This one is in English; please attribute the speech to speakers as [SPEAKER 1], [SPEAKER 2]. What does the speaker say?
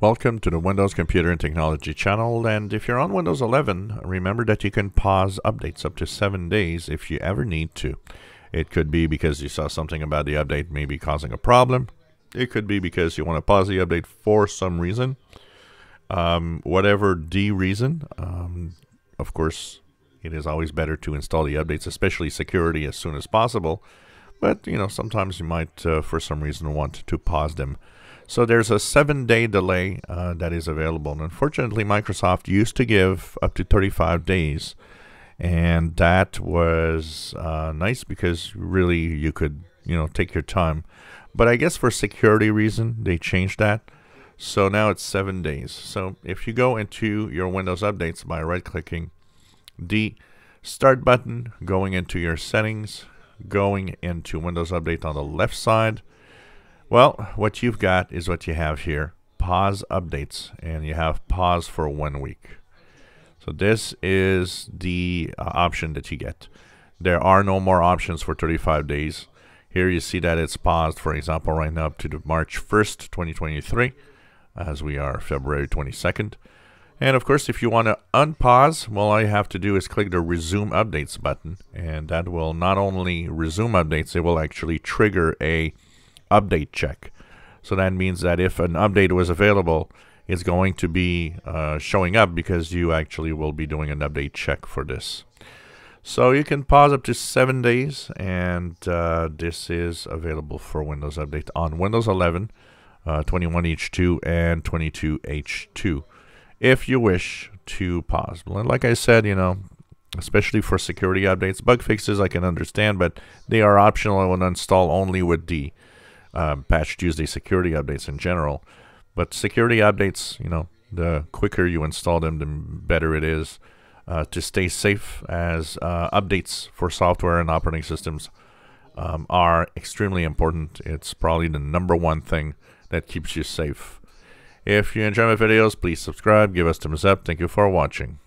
[SPEAKER 1] Welcome to the Windows Computer and Technology channel, and if you're on Windows 11, remember that you can pause updates up to 7 days if you ever need to. It could be because you saw something about the update maybe causing a problem. It could be because you want to pause the update for some reason. Whatever the reason, of course, it is always better to install the updates, especially security, as soon as possible. But, sometimes you might, for some reason, want to pause them. So there's a 7-day delay that is available. And unfortunately, Microsoft used to give up to 35 days. And that was nice because really you could, take your time. But I guess for security reason, they changed that. So now it's 7 days. So if you go into your Windows updates by right-clicking the Start button, going into your settings, going into Windows Update on the left side, well, what you've got is what you have here. Pause updates, and you have pause for 1 week. So this is the option that you get. There are no more options for 35 days. Here you see that it's paused, for example, right now up to the March 1st, 2023, as we are February 22nd. And of course, if you want to unpause, well, all you have to do is click the Resume Updates button, and that will not only resume updates, it will actually trigger a update check. So that means that if an update was available, it's going to be showing up because you actually will be doing an update check for this. So you can pause up to 7 days, and this is available for Windows Update on Windows 11, 21H2, and 22H2. If you wish to pause. Like I said, especially for security updates, bug fixes I can understand, but they are optional and uninstall only with the Patch Tuesday security updates in general. But security updates, the quicker you install them, the better it is to stay safe, as updates for software and operating systems are extremely important. It's probably the #1 thing that keeps you safe. If you enjoy my videos, please subscribe, give us thumbs up. Thank you for watching.